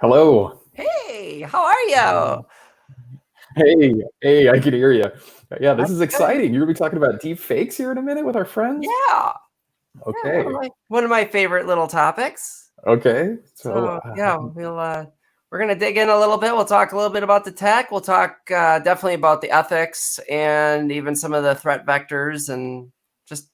Hello. Hey, how are you? Hey, I can hear you. Yeah, this I'm is good. exciting. You're gonna be talking about deep fakes here in a minute with our friends? Yeah, yeah, Okay. one of my favorite little topics. Okay. So, So yeah, we're gonna dig in a little bit. We'll talk a little bit about the tech. We'll talk definitely about the ethics and even some of the threat vectors and just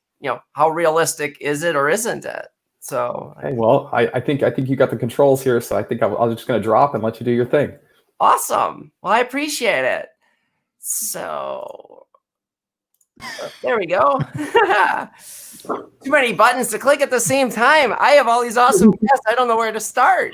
how realistic is it or isn't it? So okay, well, I think you got the controls here, so I think I'm just gonna drop and let you do your thing. awesome. Well, I appreciate it. So there we go. Too many buttons to click at the same time. I have all these awesome guests. I don't know where to start.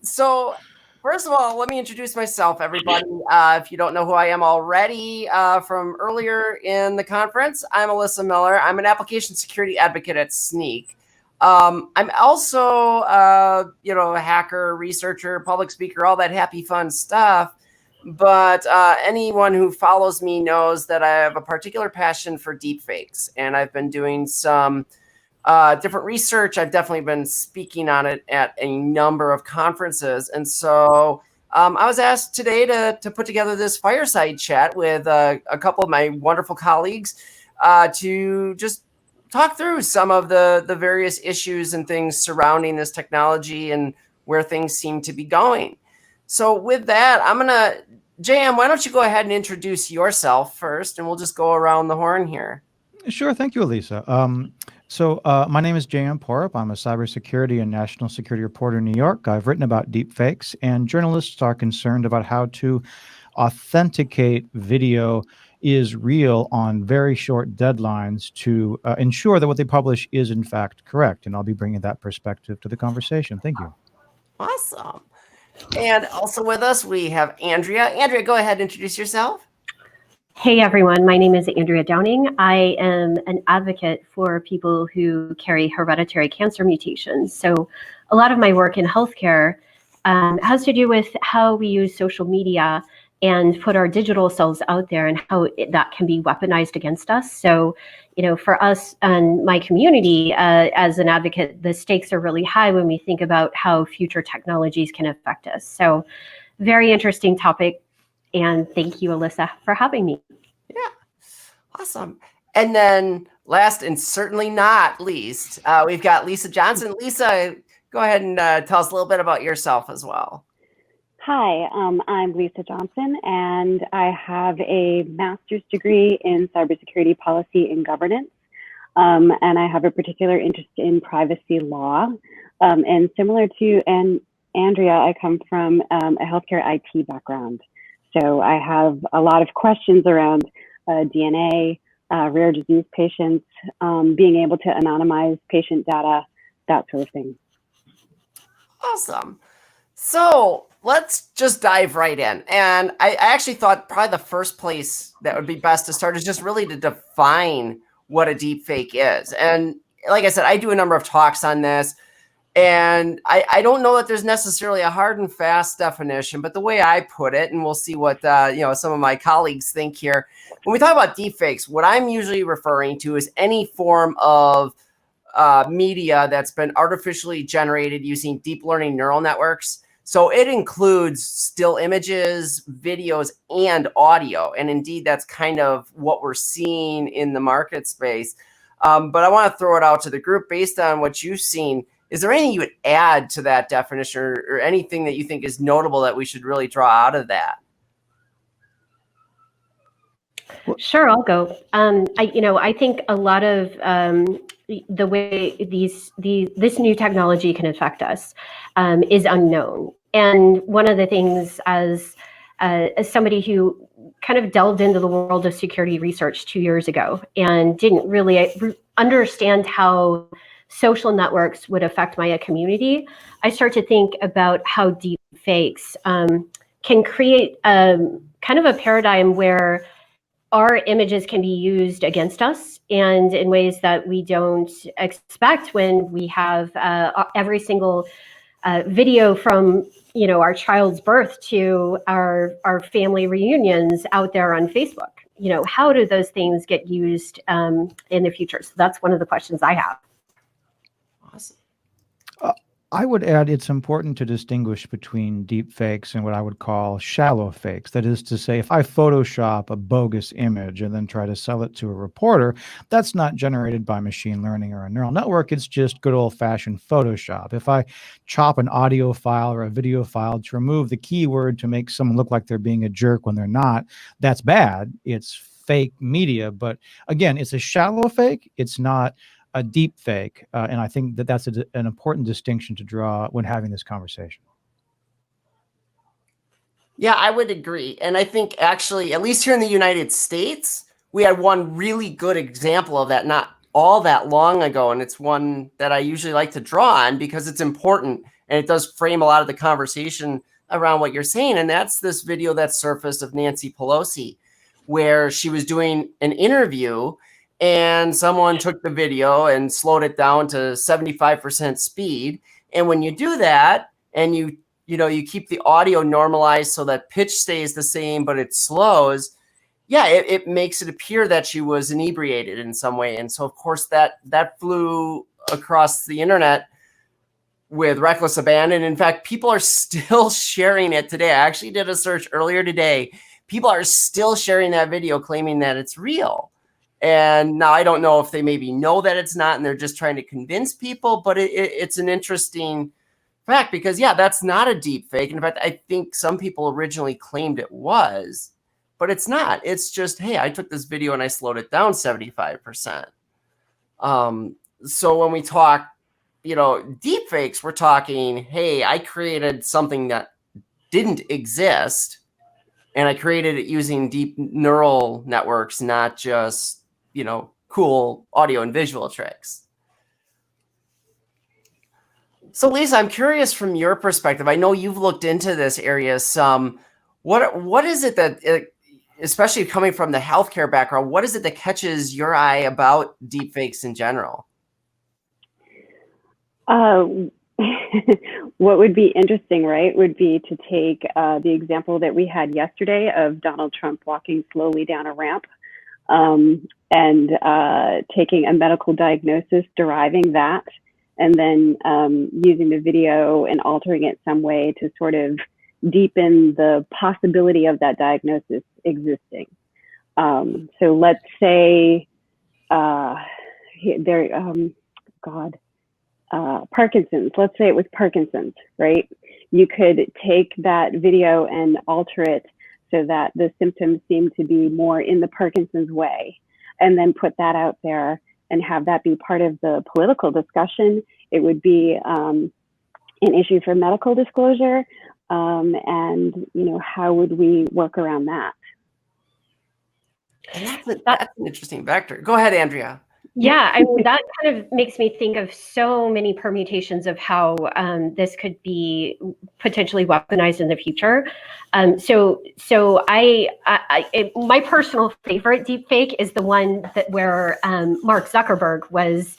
So first of all, let me introduce myself, everybody. If you don't know who I am already from earlier in the conference, I'm Alyssa Miller. I'm an application security advocate at Sneak. I'm also, a hacker, researcher, public speaker, all that happy, fun stuff. But anyone who follows me knows that I have a particular passion for deepfakes, and I've been doing some different research. I've definitely been speaking on it at a number of conferences, and so I was asked today to put together this fireside chat with a couple of my wonderful colleagues to just talk through some of the various issues and things surrounding this technology and where things seem to be going. So with that, JM, why don't you go ahead and introduce yourself first, and we'll just go around the horn here. Sure. Thank you, Alyssa. My name is J.M. Porup. I'm a cybersecurity and national security reporter in New York. I've written about deepfakes, and journalists are concerned about how to authenticate video is real on very short deadlines to ensure that what they publish is in fact correct. And I'll be bringing that perspective to the conversation. Thank you. Awesome. And also with us, we have Andrea. Andrea, go ahead and introduce yourself. Hey everyone, my name is Andrea Downing. I am an advocate for people who carry hereditary cancer mutations. So a lot of my work in healthcare has to do with how we use social media and put our digital selves out there and how that can be weaponized against us. So, for us and my community as an advocate, the stakes are really high when we think about how future technologies can affect us. So very interesting topic. And thank you, Alyssa, for having me. Yeah, awesome. And then last and certainly not least, we've got Lisa Johnson. Lisa, go ahead and tell us a little bit about yourself as well. Hi, I'm Lisa Johnson, and I have a master's degree in cybersecurity policy and governance, and I have a particular interest in privacy law. And similar to Andrea, I come from a healthcare IT background. So I have a lot of questions around DNA, rare disease patients, being able to anonymize patient data, that sort of thing. Awesome. So let's just dive right in. And I actually thought probably the first place that would be best to start is just really to define what a deepfake is. And like I said, I do a number of talks on this. And I don't know that there's necessarily a hard and fast definition, but the way I put it, and we'll see what some of my colleagues think here. When we talk about deepfakes, what I'm usually referring to is any form of media that's been artificially generated using deep learning neural networks. So it includes still images, videos, and audio. And indeed, that's kind of what we're seeing in the market space. But I want to throw it out to the group based on what you've seen. Is there anything you would add to that definition or anything that you think is notable that we should really draw out of that? Sure, I'll go. I think a lot of the way this new technology can affect us is unknown. And one of the things as somebody who kind of delved into the world of security research 2 years ago and didn't really understand how social networks would affect my community, I start to think about how deep fakes can create kind of a paradigm where our images can be used against us and in ways that we don't expect when we have every single video from our child's birth to our family reunions out there on Facebook. How do those things get used in the future? So that's one of the questions I have. Awesome. I would add it's important to distinguish between deep fakes and what I would call shallow fakes. That is to say, if I Photoshop a bogus image and then try to sell it to a reporter, that's not generated by machine learning or a neural network. It's just good old-fashioned Photoshop. If I chop an audio file or a video file to remove the keyword to make someone look like they're being a jerk when they're not, that's bad. It's fake media. But again, it's a shallow fake. It's not a deep fake. And I think that that's an important distinction to draw when having this conversation. Yeah, I would agree. And I think actually, at least here in the United States, we had one really good example of that not all that long ago. And it's one that I usually like to draw on because it's important and it does frame a lot of the conversation around what you're saying. And that's this video that surfaced of Nancy Pelosi, where she was doing an interview and someone took the video and slowed it down to 75% speed. And when you do that and you keep the audio normalized so that pitch stays the same, but it slows, yeah, it makes it appear that she was inebriated in some way. And so, of course, that flew across the internet with reckless abandon. In fact, people are still sharing it today. I actually did a search earlier today. People are still sharing that video claiming that it's real. And now I don't know if they maybe know that it's not and they're just trying to convince people, but it's an interesting fact because, yeah, that's not a deep fake. In fact, I think some people originally claimed it was, but it's not. It's just, hey, I took this video and I slowed it down 75%. So when we talk, deep fakes, we're talking, hey, I created something that didn't exist and I created it using deep neural networks, not just, cool audio and visual tricks. So Lisa, I'm curious from your perspective. I know you've looked into this area some. What is it that, especially coming from the healthcare background, what is it that catches your eye about deepfakes in general? What would be interesting, right, would be to take the example that we had yesterday of Donald Trump walking slowly down a ramp and taking a medical diagnosis, deriving that, and then using the video and altering it some way to sort of deepen the possibility of that diagnosis existing. So let's say Parkinson's. Let's say it was Parkinson's, right? You could take that video and alter it so that the symptoms seem to be more in the Parkinson's way, and then put that out there and have that be part of the political discussion. It would be an issue for medical disclosure, and how would we work around that? And that's an interesting vector. Go ahead, Andrea. Yeah, I mean, that kind of makes me think of so many permutations of how this could be potentially weaponized in the future. So my personal favorite deepfake is the one where Mark Zuckerberg was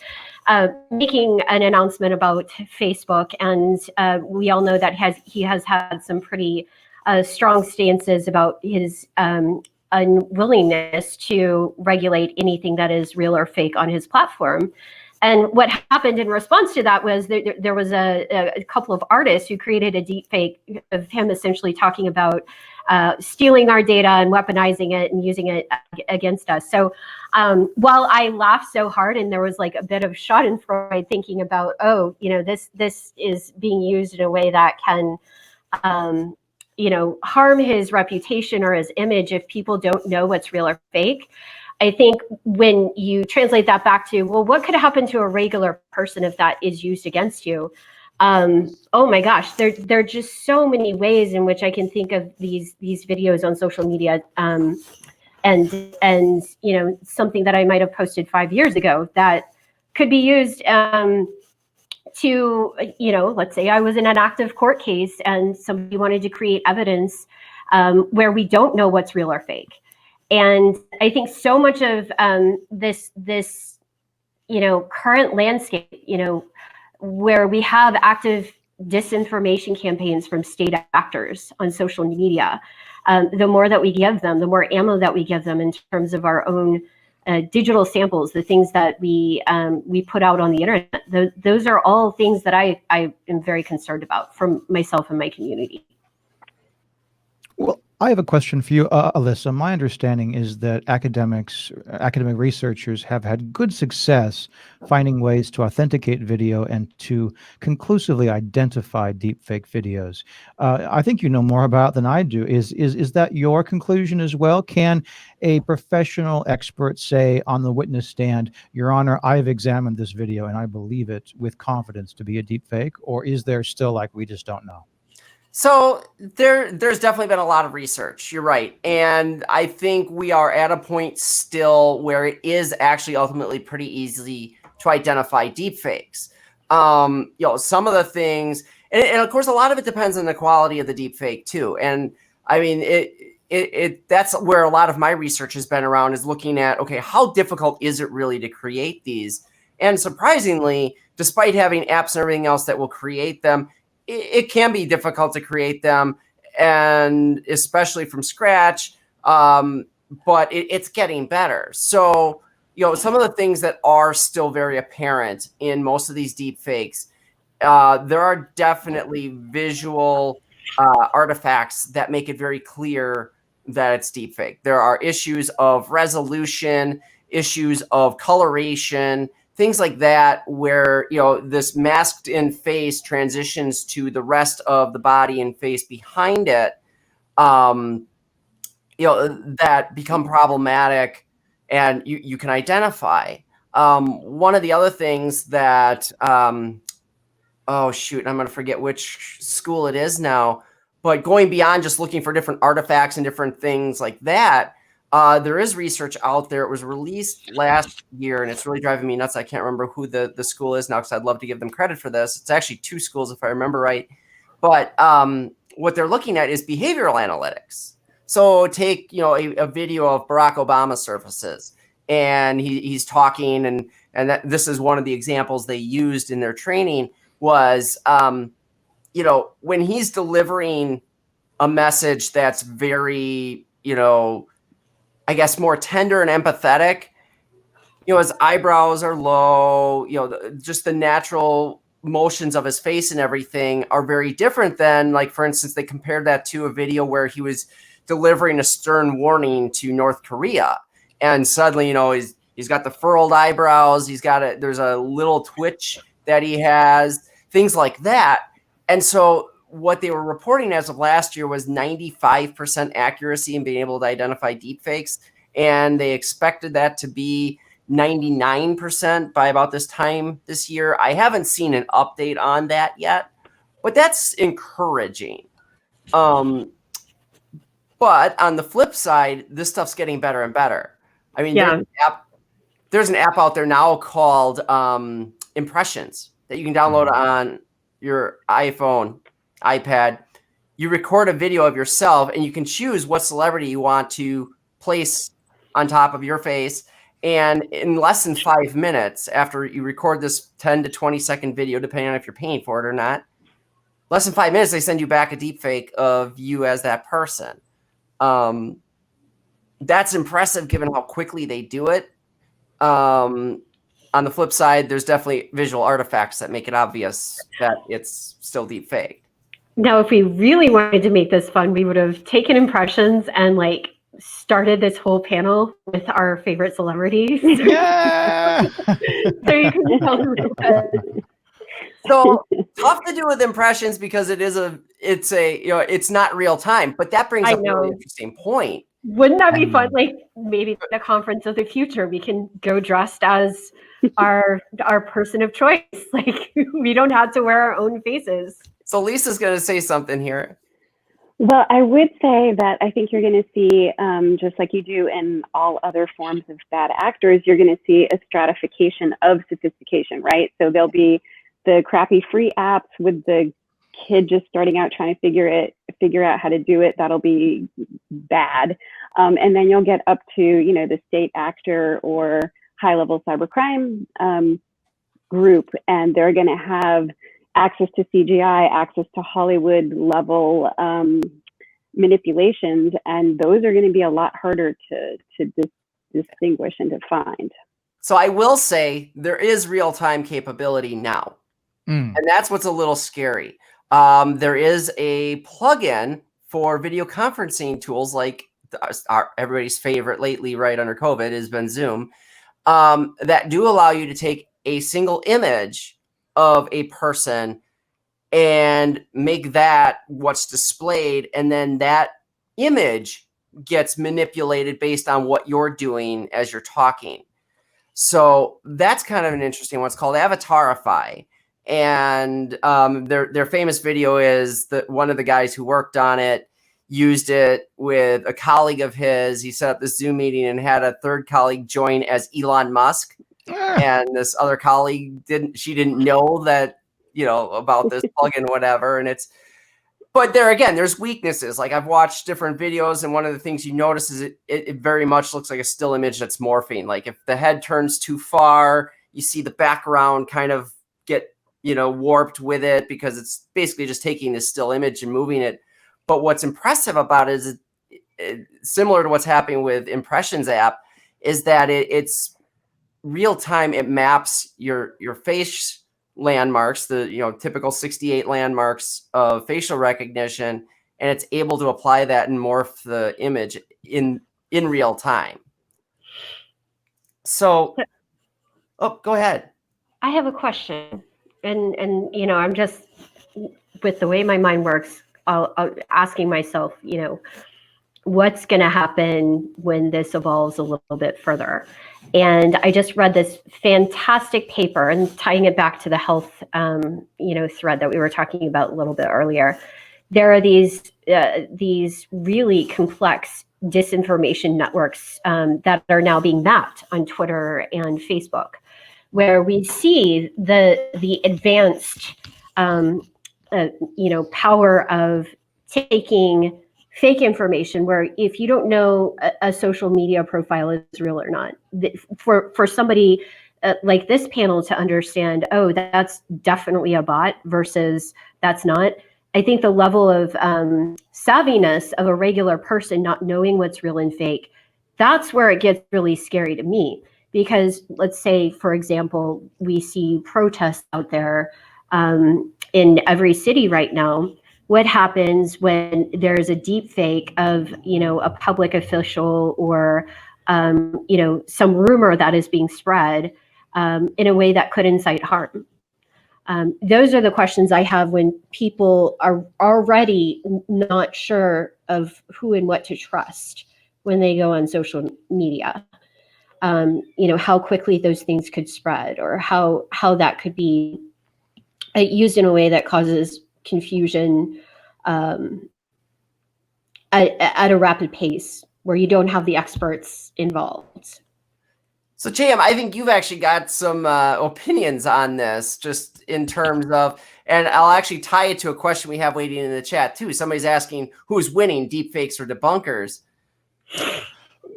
making an announcement about Facebook, and we all know that he has had some pretty strong stances about his unwillingness to regulate anything that is real or fake on his platform. And what happened in response to that was there was a couple of artists who created a deep fake of him essentially talking about stealing our data and weaponizing it and using it against us. So while I laughed so hard and there was like a bit of schadenfreude thinking about, this is being used in a way that can harm his reputation or his image if people don't know what's real or fake. I think when you translate that back to, well, what could happen to a regular person if that is used against you? Oh my gosh, there are just so many ways in which I can think of these videos on social media, and something that I might have posted 5 years ago that could be used to, let's say I was in an active court case and somebody wanted to create evidence where we don't know what's real or fake. And I think so much of this current landscape, where we have active disinformation campaigns from state actors on social media, the more that we give them, the more ammo that we give them in terms of our own digital samples, the things that we put out on the internet. Those are all things that I am very concerned about for myself and my community. Well, I have a question for you, Alyssa. My understanding is that academic researchers have had good success finding ways to authenticate video and to conclusively identify deepfake videos. I think you know more about than I do. Is that your conclusion as well? Can a professional expert say on the witness stand, Your Honor, I've examined this video and I believe it with confidence to be a deepfake? Or is there still like we just don't know? So there's definitely been a lot of research. You're right. And I think we are at a point still where it is actually ultimately pretty easy to identify deepfakes. Some of the things, and of course, a lot of it depends on the quality of the deepfake too. And I mean, that's where a lot of my research has been around, is looking at, okay, how difficult is it really to create these? And surprisingly, despite having apps and everything else that will create them, it can be difficult to create them, and especially from scratch, but it's getting better. So, some of the things that are still very apparent in most of these deep fakes, there are definitely visual artifacts that make it very clear that it's deep fake. There are issues of resolution, issues of coloration, things like that, where this masked in face transitions to the rest of the body and face behind it, that become problematic, and you can identify. One of the other things that oh shoot, I'm going to forget which school it is now, but going beyond just looking for different artifacts and different things like that, there is research out there. It was released last year, and it's really driving me nuts. I can't remember who the school is now, because I'd love to give them credit for this. It's actually 2 schools, if I remember right. But what they're looking at is behavioral analytics. So take a video of Barack Obama surfaces, and he's talking, and this is one of the examples they used in their training was when he's delivering a message that's very I guess more tender and empathetic, his eyebrows are low, just the natural motions of his face and everything are very different than, like, for instance, they compared that to a video where he was delivering a stern warning to North Korea. And suddenly, he's got the furrowed eyebrows. There's a little twitch that he has, things like that. And so what they were reporting as of last year was 95% accuracy in being able to identify deepfakes. And they expected that to be 99% by about this time this year. I haven't seen an update on that yet, but that's encouraging. But on the flip side, this stuff's getting better and better. I mean, there's an app out there now called Impressions that you can download on your iPhone, iPad. You record a video of yourself, and you can choose what celebrity you want to place on top of your face. And in less than 5 minutes, after you record this 10 to 20 second video, depending on if you're paying for it or not, less than 5 minutes, they send you back a deep fake of you as that person. That's impressive given how quickly they do it. On the flip side, there's definitely visual artifacts that make it obvious that it's still deep fake. Now, if we really wanted to make this fun, we would have taken impressions and started this whole panel with our favorite celebrities. Yeah. So you can tell them. So tough to do with impressions because it's not real time, but that brings up a really interesting point. Wouldn't that be fun? Maybe at a conference of the future, we can go dressed as our person of choice. We don't have to wear our own faces. So Lisa's going to say something here. Well, I would say that I think you're going to see, just like you do in all other forms of bad actors, you're going to see a stratification of sophistication, right? So there'll be the crappy free apps with the kid just starting out trying to figure out how to do it. That'll be bad. And then you'll get up to, the state actor or high-level cybercrime group, and they're going to have access to CGI, access to Hollywood-level manipulations, and those are going to be a lot harder to distinguish and define. So I will say there is real-time capability now. And that's what's a little scary. There is a plugin for video conferencing tools like everybody's favorite lately, right under COVID, has been Zoom, that do allow you to take a single image of a person and make that what's displayed, and then that image gets manipulated based on what you're doing as you're talking. So that's kind of an interesting one. It's called Avatarify. And their famous video is that one of the guys who worked on it used it with a colleague of his. He set up this Zoom meeting and had a third colleague join as Elon Musk. And this other colleague didn't know that, about this plugin, whatever. And but there again, there's weaknesses. Like I've watched different videos, and one of the things you notice is it very much looks like a still image that's morphing. Like if the head turns too far, you see the background kind of get warped with it, because it's basically just taking this still image and moving it. But what's impressive about it is similar to what's happening with Impressions app, is that it's real time. It maps your face landmarks, the typical 68 landmarks of facial recognition, and it's able to apply that and morph the image in real time. So, go ahead. I have a question. And I'm just, with the way my mind works, I'll asking myself, what's going to happen when this evolves a little bit further? And I just read this fantastic paper, and tying it back to the health, thread that we were talking about a little bit earlier. There are these really complex disinformation networks that are now being mapped on Twitter and Facebook, where we see the advanced, power of taking fake information, where if you don't know a social media profile is real or not, for somebody like this panel to understand, oh, that's definitely a bot versus that's not. I think the level of savviness of a regular person not knowing what's real and fake, that's where it gets really scary to me. Because let's say, for example, we see protests out there in every city right now. What happens when there's a deep fake of, a public official or, some rumor that is being spread in a way that could incite harm? Those are the questions I have when people are already not sure of who and what to trust when they go on social media. How quickly those things could spread, or how that could be used in a way that causes confusion at a rapid pace, where you don't have the experts involved. So, JM, I think you've actually got some opinions on this, just in terms of, and I'll actually tie it to a question we have waiting in the chat too. Somebody's asking, who's winning, deepfakes or debunkers?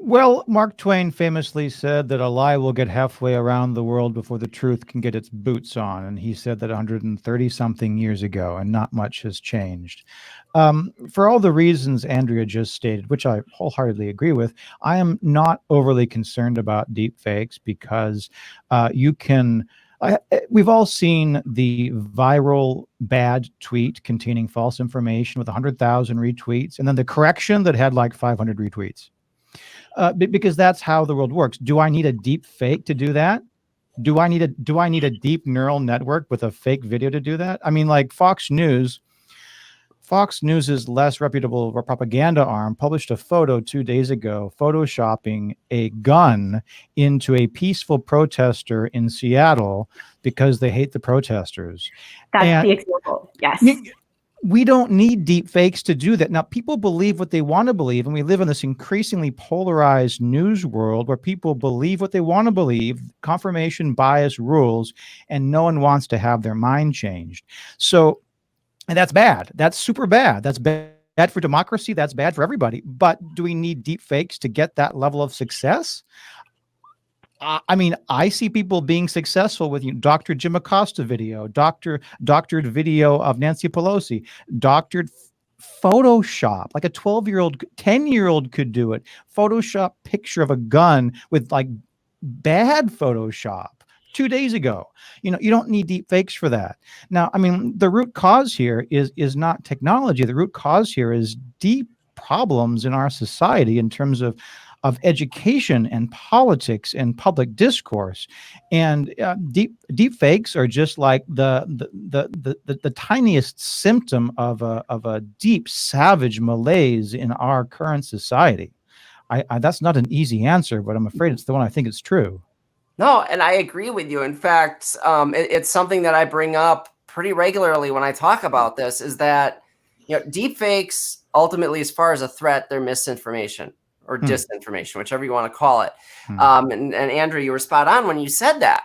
Well, Mark Twain famously said that a lie will get halfway around the world before the truth can get its boots on. And he said that 130-something years ago, and not much has changed. For all the reasons Andrea just stated, which I wholeheartedly agree with, I am not overly concerned about deepfakes, because we've all seen the viral bad tweet containing false information with 100,000 retweets, and then the correction that had like 500 retweets. Because that's how the world works. Do I need a deep fake to do that? Do I need a deep neural network with a fake video to do that? I mean, like Fox News's less reputable propaganda arm published a photo 2 days ago, photoshopping a gun into a peaceful protester in Seattle because they hate the protesters. That's the example. Yes. We don't need deep fakes to do that. Now, people believe what they want to believe, and we live in this increasingly polarized news world where people believe what they want to believe, confirmation bias rules, and no one wants to have their mind changed. So, and that's bad. That's super bad. That's bad for democracy. That's bad for everybody. But do we need deep fakes to get that level of success? I mean, I see people being successful with Dr. Jim Acosta video, doctored video of Nancy Pelosi, doctored Photoshop, like a 12-year-old, 10-year-old could do it. Photoshop picture of a gun with like bad Photoshop 2 days ago. You know, you don't need deep fakes for that. Now, I mean, the root cause here is not technology. The root cause here is deep problems in our society in terms of education and politics and public discourse. And deep fakes are just like the tiniest symptom of a deep savage malaise in our current society. That's not an easy answer, but I'm afraid it's the one I think is true. No, and I agree with you. In fact, it's something that I bring up pretty regularly when I talk about this, is that, you know, deepfakes ultimately, as far as a threat, they're misinformation or disinformation, whichever you want to call it. And Andrea, you were spot on when you said that.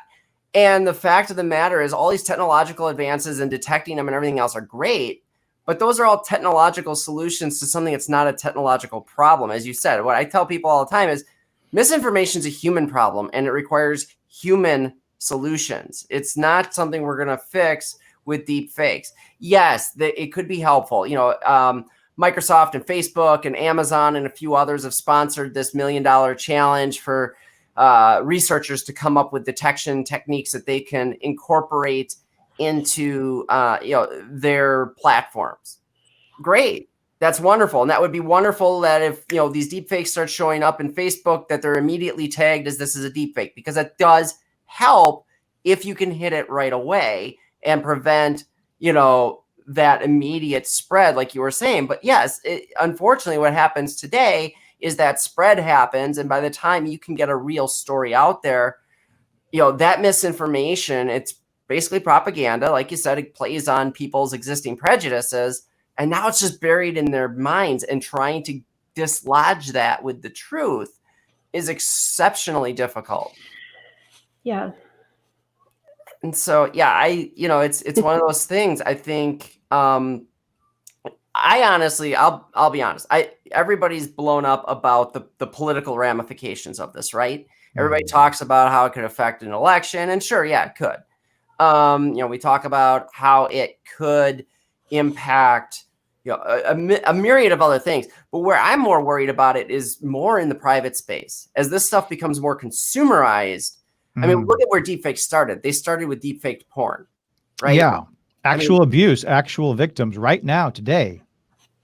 And the fact of the matter is, all these technological advances and detecting them and everything else are great, but those are all technological solutions to something that's not a technological problem. As you said, what I tell people all the time is, misinformation is a human problem, and it requires human solutions. It's not something we're going to fix with deep fakes. Yes, it could be helpful. You know, Microsoft and Facebook and Amazon and a few others have sponsored this $1 million challenge for researchers to come up with detection techniques that they can incorporate into their platforms. Great. That's wonderful. And that would be wonderful that if, you know, these deepfakes start showing up in Facebook, that they're immediately tagged as this is a deepfake, because that does help if you can hit it right away and prevent, you know, that immediate spread, like you were saying. But yes, unfortunately, what happens today is that spread happens. And by the time you can get a real story out there, you know, that misinformation, it's basically propaganda. Like you said, it plays on people's existing prejudices. And now it's just buried in their minds, and trying to dislodge that with the truth is exceptionally difficult. Yeah. And so, yeah, it's one of those things. I think, I honestly, I'll be honest. Everybody's blown up about the political ramifications of this, right? Everybody talks about how it could affect an election, and sure, yeah, it could. You know, we talk about how it could impact, you know, a myriad of other things. But where I'm more worried about it is more in the private space. As this stuff becomes more consumerized, I mean, look at where deepfakes started. They started with deepfaked porn, right? Yeah. Actual abuse, actual victims right now, today.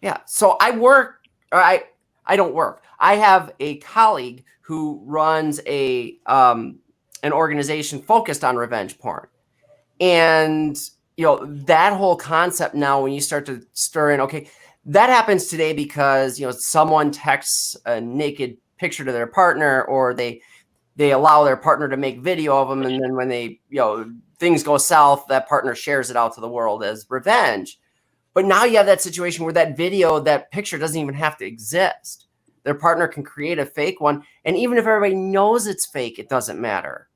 Yeah. So I don't work. I have a colleague who runs an organization focused on revenge porn. And, you know, that whole concept now, when you start to stir in, okay, that happens today because, you know, someone texts a naked picture to their partner, or they allow their partner to make video of them. And then when they, you know, things go south, that partner shares it out to the world as revenge. But now you have that situation where that video, that picture doesn't even have to exist. Their partner can create a fake one. And even if everybody knows it's fake, it doesn't matter.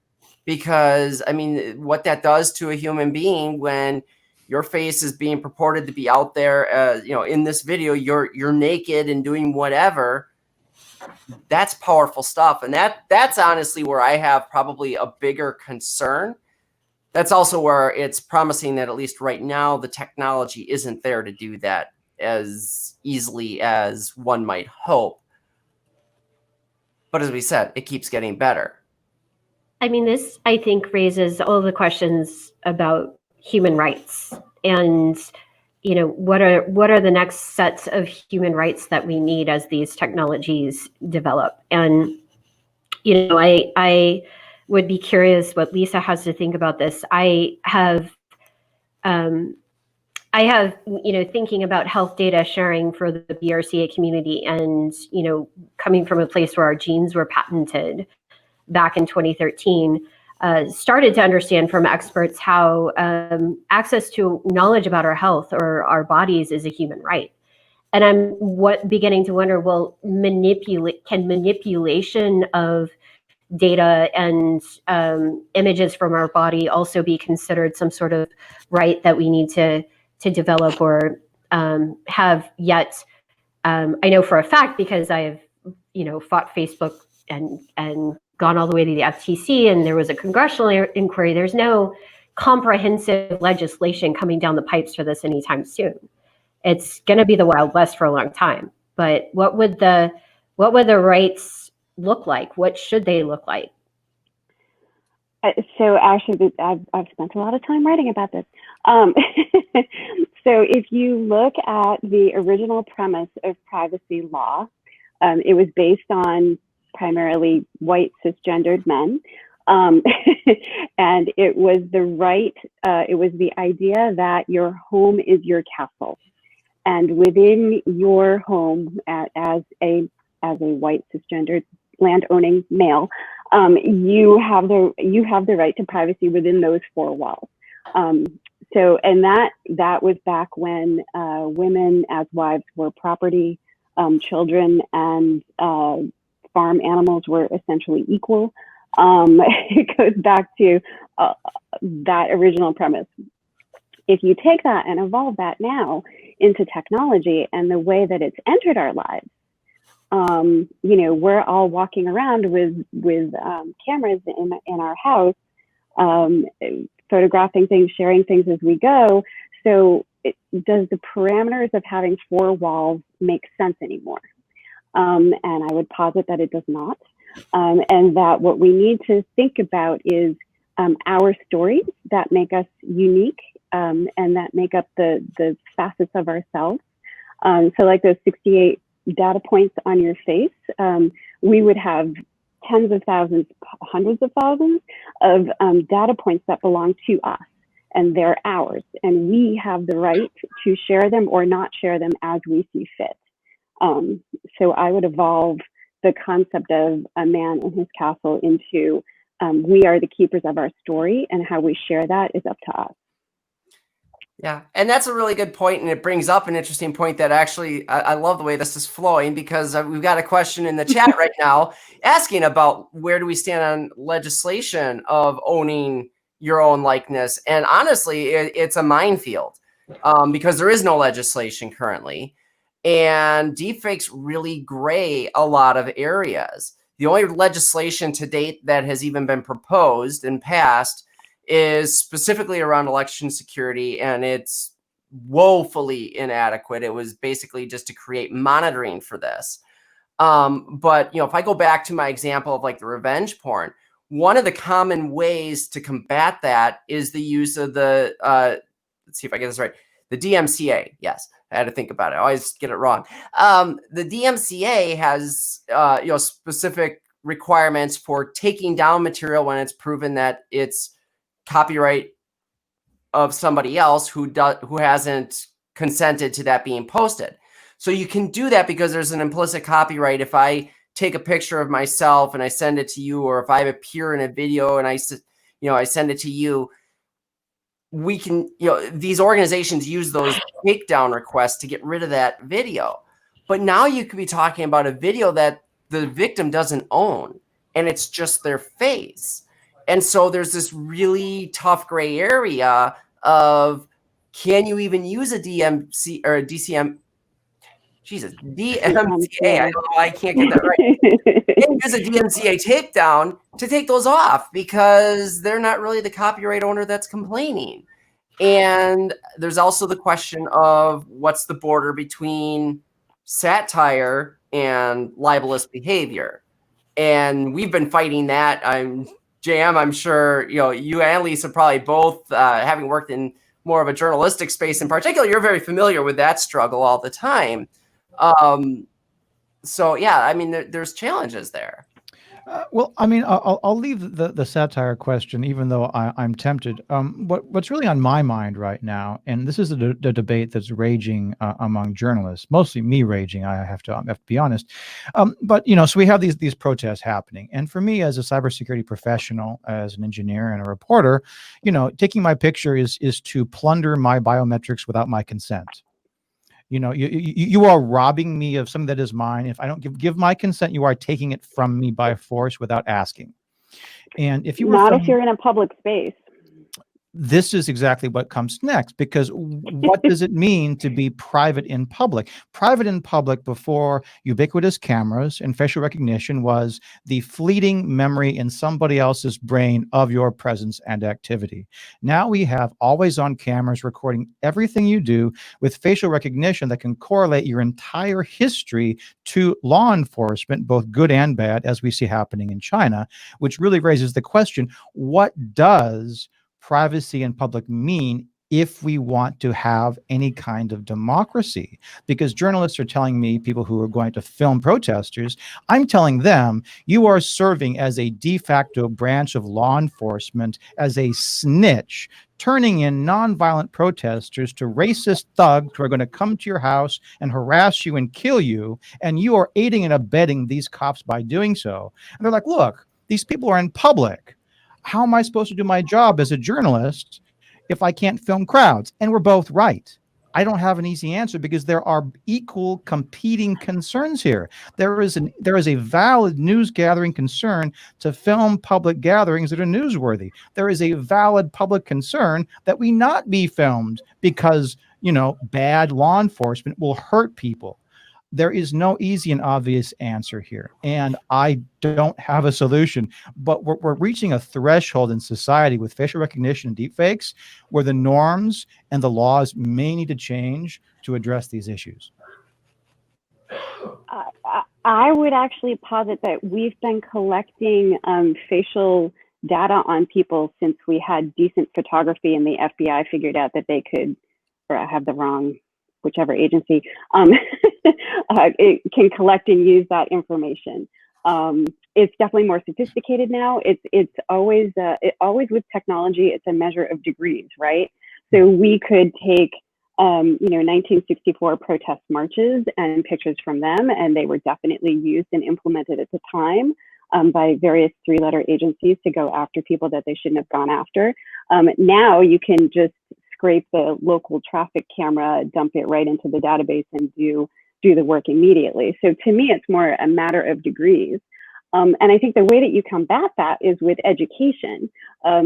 Because, I mean, what that does to a human being when your face is being purported to be out there, you know, in this video, you're naked and doing whatever. That's powerful stuff. And that's honestly where I have probably a bigger concern. That's also where it's promising that at least right now, the technology isn't there to do that as easily as one might hope. But as we said, it keeps getting better. I mean, this, I think, raises all the questions about human rights and, you know, what are the next sets of human rights that we need as these technologies develop. And, you know, I would be curious what Lisa has to think about this. I have, you know, thinking about health data sharing for the BRCA community, and, you know, coming from a place where our genes were patented back in 2013, started to understand from experts how access to knowledge about our health or our bodies is a human right. And I'm beginning to wonder, well, can manipulation of data and images from our body also be considered some sort of right that we need to develop or have yet? I know for a fact, because I have, you know, fought Facebook and gone all the way to the FTC, and there was a congressional inquiry. There's no comprehensive legislation coming down the pipes for this anytime soon. it's going to be the Wild West for a long time. But what would the rights look like? What should they look like? So actually, I've spent a lot of time writing about this. So if you look at the original premise of privacy law, it was based on primarily white cisgendered men. And it was the idea that your home is your castle. And within your home, as a white cisgendered land-owning male, you have the right to privacy within those four walls. And that was back when women as wives were property, children and farm animals were essentially equal. It goes back to that original premise. If you take that and evolve that now into technology and the way that it's entered our lives, we're all walking around with cameras in our house, photographing things, sharing things as we go. So does the parameters of having four walls make sense anymore? And I would posit that it does not. And that what we need to think about is our stories that make us unique and that make up the facets of ourselves. So like those 68 data points on your face, we would have tens of thousands, hundreds of thousands of data points that belong to us, and they're ours. And we have the right to share them or not share them as we see fit. So I would evolve the concept of a man in his castle into we are the keepers of our story, and how we share that is up to us. Yeah, and that's a really good point, and it brings up an interesting point that actually I love the way this is flowing, because we've got a question in the chat right now asking about where do we stand on legislation of owning your own likeness. And honestly, it's a minefield because there is no legislation currently, and deepfakes really gray a lot of areas. The only legislation to date that has even been proposed and passed is specifically around election security, and it's woefully inadequate. It was basically just to create monitoring for this. But if I go back to my example of like the revenge porn, one of the common ways to combat that is the use of the let's see if I get this right, the DMCA. Yes, I had to think about it. I always get it wrong. The DMCA has specific requirements for taking down material when it's proven that it's copyright of somebody else who hasn't consented to that being posted. So you can do that because there's an implicit copyright. If I take a picture of myself and I send it to you, or if I appear in a video and I send it to you, we can, these organizations use those takedown requests to get rid of that video. But now you could be talking about a video that the victim doesn't own, and it's just their face. And so there's this really tough gray area of, can you even use a DMC or a DCM? Jesus, DMCA. I don't know why I can't get that right. Can you use a DMCA takedown to take those off, because they're not really the copyright owner that's complaining. And there's also the question of what's the border between satire and libelous behavior. And we've been fighting that. I'm sure you and Lisa probably both, having worked in more of a journalistic space in particular, you're very familiar with that struggle all the time. So yeah, I mean, there's challenges there. Well, I mean, I'll leave the satire question, even though I'm tempted. What's really on my mind right now, and this is the debate that's raging among journalists, mostly me raging, I have to be honest. But so we have these protests happening, and for me as a cybersecurity professional, as an engineer and a reporter, taking my picture is to plunder my biometrics without my consent. You are robbing me of something that is mine. If I don't give my consent, you are taking it from me by force without asking. And if you were if you're in a public space. this is exactly what comes next, because what does it mean to be private in public? Private in public before ubiquitous cameras and facial recognition was the fleeting memory in somebody else's brain of your presence and activity. Now we have always on cameras recording everything you do with facial recognition that can correlate your entire history to law enforcement, both good and bad, as we see happening in China, which really raises the question, what does privacy in public mean if we want to have any kind of democracy? Because journalists are telling me, people who are going to film protesters, I'm telling them, you are serving as a de facto branch of law enforcement, as a snitch, turning in nonviolent protesters to racist thugs who are going to come to your house and harass you and kill you. And you are aiding and abetting these cops by doing so. And they're like, look, these people are in public. How am I supposed to do my job as a journalist if I can't film crowds? And we're both right. I don't have an easy answer, because there are equal competing concerns here. There is a valid news gathering concern to film public gatherings that are newsworthy. There is a valid public concern that we not be filmed because, bad law enforcement will hurt people. There is no easy and obvious answer here, and I don't have a solution. But we're reaching a threshold in society with facial recognition and deepfakes where the norms and the laws may need to change to address these issues. I would actually posit that we've been collecting facial data on people since we had decent photography, and the FBI figured out that they could, or I have the wrong, whichever agency, it can collect and use that information. It's definitely more sophisticated now. It's always with technology, it's a measure of degrees, right? So we could take 1964 protest marches and pictures from them, and they were definitely used and implemented at the time by various three-letter agencies to go after people that they shouldn't have gone after. Now you can just scrape the local traffic camera, dump it right into the database, and do the work immediately. So to me, it's more a matter of degrees. And I think the way that you combat that is with education. I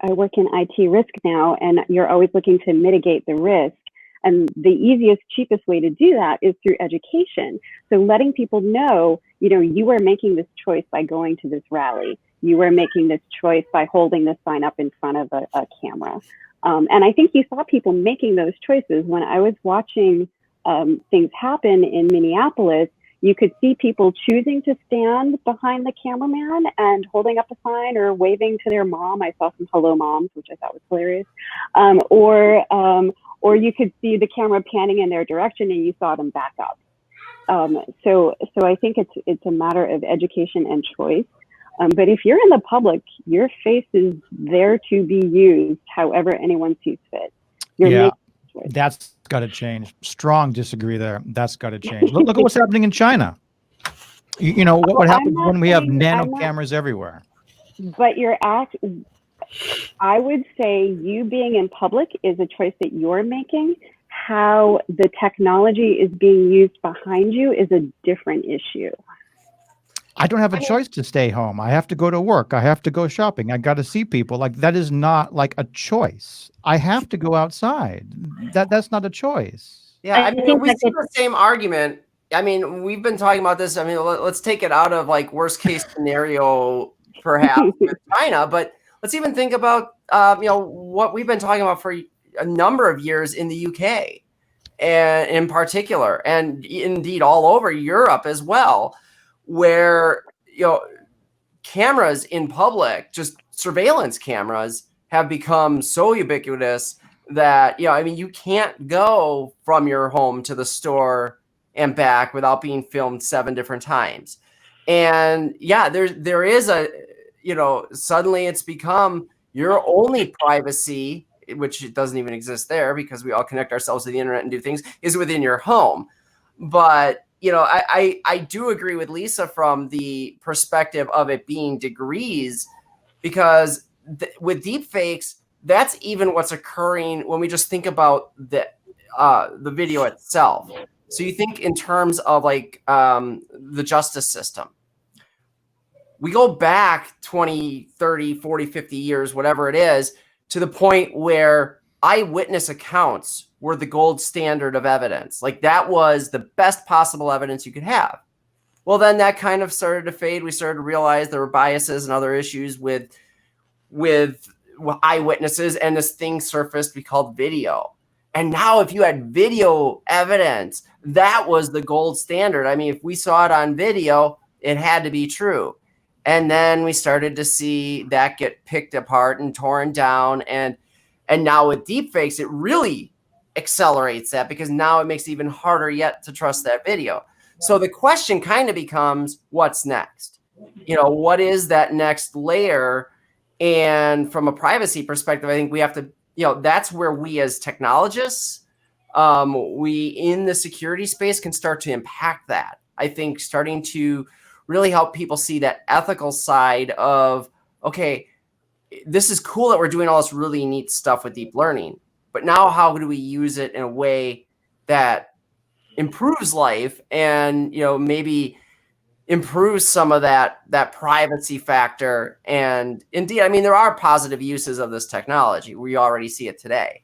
work in IT risk now, and you're always looking to mitigate the risk. And the easiest, cheapest way to do that is through education. So letting people know, you are making this choice by going to this rally. You were making this choice by holding this sign up in front of a camera. And I think you saw people making those choices. When I was watching things happen in Minneapolis, you could see people choosing to stand behind the cameraman and holding up a sign or waving to their mom. I saw some hello moms, which I thought was hilarious. Or you could see the camera panning in their direction and you saw them back up. So I think it's a matter of education and choice. But if you're in the public, your face is there to be used however anyone sees fit. That's got to change. Strong disagree there. That's got to change. Look at what's happening in China. What happens when we have nano cameras everywhere? But I would say you being in public is a choice that you're making. How the technology is being used behind you is a different issue. I don't have a choice to stay home. I have to go to work. I have to go shopping. I got to see people. Like, that is not like a choice. I have to go outside. That's not a choice. Yeah, I mean, we see the same argument. I mean, we've been talking about this. I mean, let's take it out of like worst case scenario, perhaps with China, but let's even think about what we've been talking about for a number of years in the UK, and in particular, and indeed all over Europe as well, where cameras in public, just surveillance cameras, have become so ubiquitous that you can't go from your home to the store and back without being filmed 7 different times. And there is suddenly it's become your only privacy, which it doesn't even exist there because we all connect ourselves to the internet and do things, is within your home. But I do agree with Lisa from the perspective of it being degrees, because with deepfakes, that's even what's occurring when we just think about the video itself. So you think in terms of like the justice system. we go back 20, 30, 40, 50 years, whatever it is, to the point where eyewitness accounts were the gold standard of evidence. Like that was the best possible evidence you could have. Well, then that kind of started to fade. We started to realize there were biases and other issues with eyewitnesses, and this thing surfaced we called video. And now if you had video evidence, that was the gold standard. I mean, if we saw it on video, it had to be true. And then we started to see that get picked apart and torn down. And now with deepfakes, it really accelerates that, because now it makes it even harder yet to trust that video. So the question kind of becomes, what's next? You know, what is that next layer? And from a privacy perspective, I think we have to, you know, that's where we as technologists, we in the security space can start to impact that. I think starting to really help people see that ethical side of, okay, this is cool that we're doing all this really neat stuff with deep learning, but now how do we use it in a way that improves life and, you know, maybe improves some of that privacy factor? And indeed, I mean, there are positive uses of this technology. We already see it today.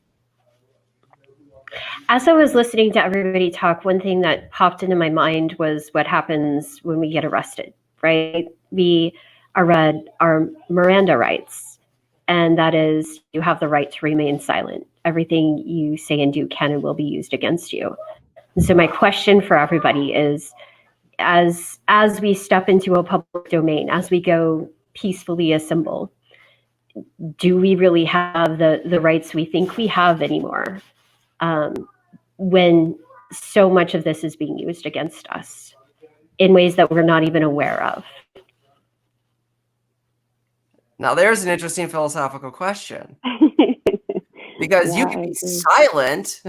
As I was listening to everybody talk, one thing that popped into my mind was what happens when we get arrested, right? We are read our Miranda rights, and that is you have the right to remain silent. Everything you say and do can and will be used against you. And so my question for everybody is, as we step into a public domain, as we go peacefully assemble, do we really have the rights we think we have anymore? When so much of this is being used against us in ways that we're not even aware of. Now, there's an interesting philosophical question. Because Yeah, you can be silent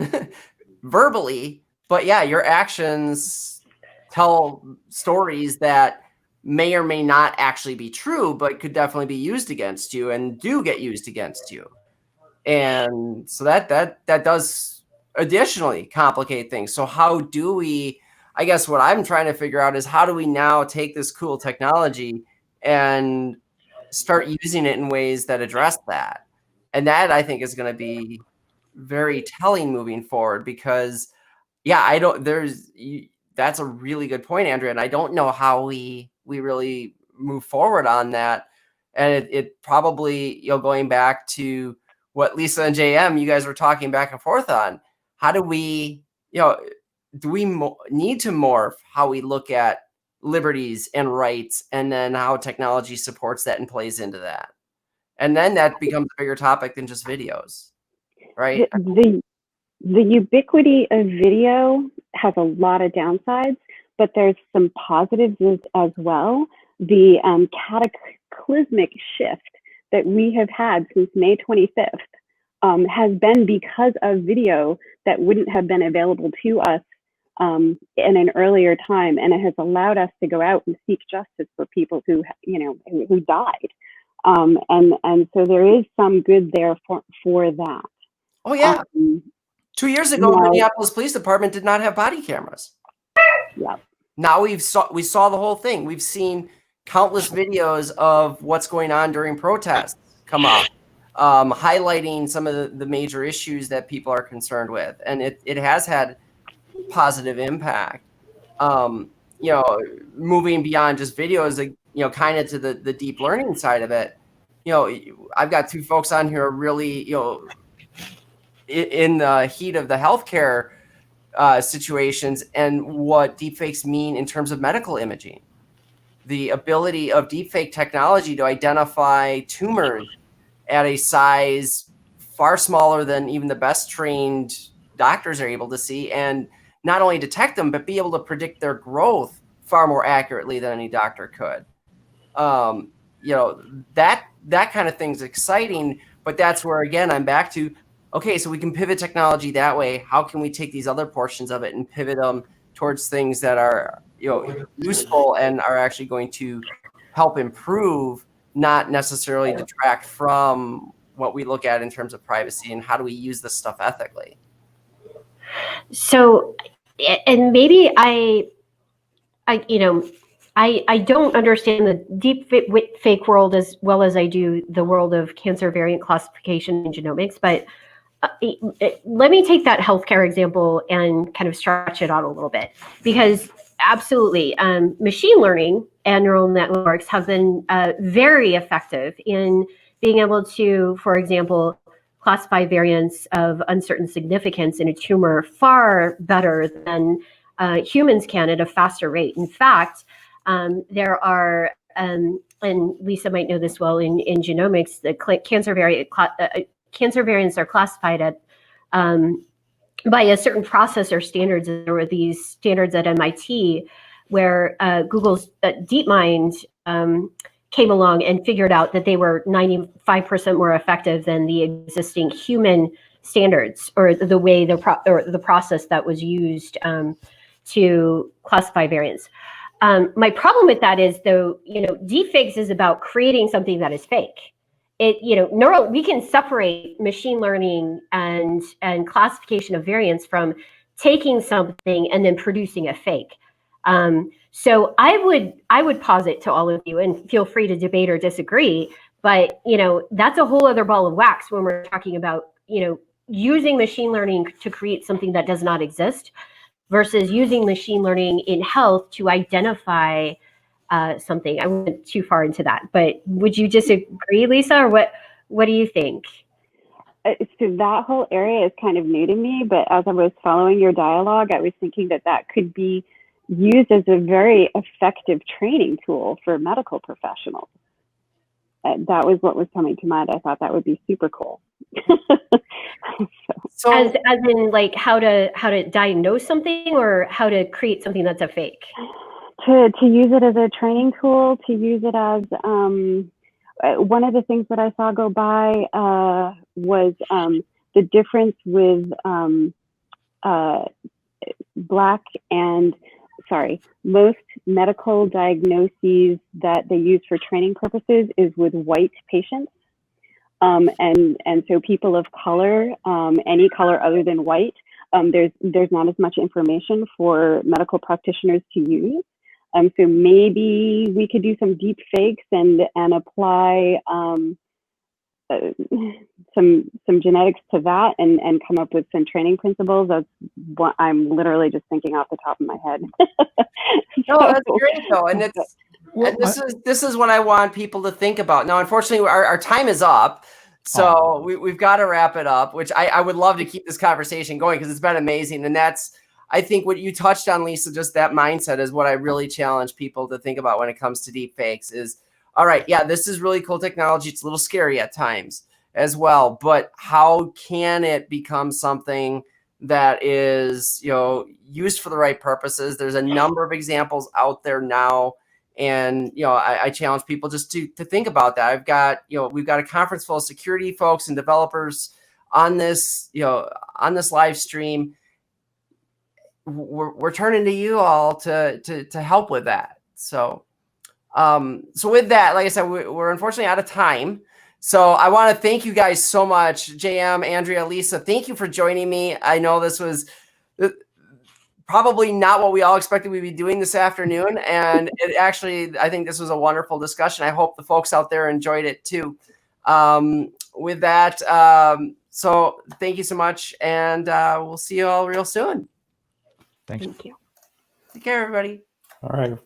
verbally, but yeah, your actions tell stories that may or may not actually be true, but could definitely be used against you and do get used against you. And so that does additionally complicate things. So how do we, I guess what I'm trying to figure out is, how do we now take this cool technology and start using it in ways that address that? And that, I think, is going to be very telling moving forward, because yeah, that's a really good point, Andrea. And I don't know how we really move forward on that. And it probably, you know, going back to what Lisa and JM, you guys were talking back and forth on, how do we, you know, do we need to morph how we look at liberties and rights, and then how technology supports that and plays into that? And then that becomes a bigger topic than just videos, right? The ubiquity of video has a lot of downsides, but there's some positives as well. The cataclysmic shift that we have had since May 25th has been because of video that wouldn't have been available to us in an earlier time, and it has allowed us to go out and seek justice for people who, you know, who died. And so there is some good there for that. Oh yeah. 2 years ago, Minneapolis Police Department did not have body cameras. Yeah. Now we saw the whole thing. We've seen countless videos of what's going on during protests come up, highlighting some of the major issues that people are concerned with, and it has had positive impact. You know, moving beyond just videos, like, you know, kind of to the deep learning side of it. You know, I've got two folks on here really, you know, in the heat of the healthcare situations and what deepfakes mean in terms of medical imaging. The ability of deepfake technology to identify tumors at a size far smaller than even the best trained doctors are able to see, and not only detect them, but be able to predict their growth far more accurately than any doctor could. You know, that kind of thing's exciting, but that's where, again, I'm back to, okay, so we can pivot technology that way. How can we take these other portions of it and pivot them towards things that are, you know, useful and are actually going to help improve, not necessarily detract from what we look at in terms of privacy, and how do we use this stuff ethically? So, and maybe I I don't understand the deep fake world as well as I do the world of cancer variant classification and genomics, but let me take that healthcare example and kind of stretch it out a little bit, because absolutely, machine learning and neural networks have been very effective in being able to, for example, classify variants of uncertain significance in a tumor far better than humans can at a faster rate. In fact, there are, and Lisa might know this well in genomics, the cancer variants are classified at by a certain process or standards. There were these standards at MIT where Google's DeepMind came along and figured out that they were 95% more effective than the existing human standards, or the way the process that was used to classify variants. My problem with that is, though, deepfakes is about creating something that is fake. We can separate machine learning and classification of variants from taking something and then producing a fake. So I would posit to all of you, and feel free to debate or disagree, but that's a whole other ball of wax when we're talking about using machine learning to create something that does not exist, versus using machine learning in health to identify something. I went too far into that, but would you disagree, Lisa, or what do you think? So that whole area is kind of new to me, but as I was following your dialogue, I was thinking that could be used as a very effective training tool for medical professionals. That was what was coming to mind. I thought that would be super cool. So as in, like, how to diagnose something, or how to create something that's a fake? To use it as a training tool, to use it as one of the things that I saw go by was the difference with most medical diagnoses that they use for training purposes is with white patients. And so people of color, any color other than white, there's not as much information for medical practitioners to use. So maybe we could do some deep fakes and apply some genetics to that, and come up with some training principles. That's what I'm literally just thinking off the top of my head. No, that's great though, and this is what I want people to think about. Now, unfortunately, our time is up. So we've got to wrap it up, which I would love to keep this conversation going because it's been amazing. And that's, I think, what you touched on, Lisa, just that mindset is what I really challenge people to think about when it comes to deep fakes is, all right, yeah, this is really cool technology. It's a little scary at times as well, but how can it become something that is, used for the right purposes? There's a number of examples out there now. And, I challenge people just to think about that. I've got, we've got a conference full of security folks and developers on this, on this live stream. We're turning to you all to help with that. So with that, like I said, we're unfortunately out of time. So I want to thank you guys so much. JM, Andrea, Lisa, thank you for joining me. I know this was probably not what we all expected we'd be doing this afternoon. And it actually, I think this was a wonderful discussion. I hope the folks out there enjoyed it too. With that, so thank you so much. And we'll see you all real soon. Thanks. Thank you. Take care, everybody. All right.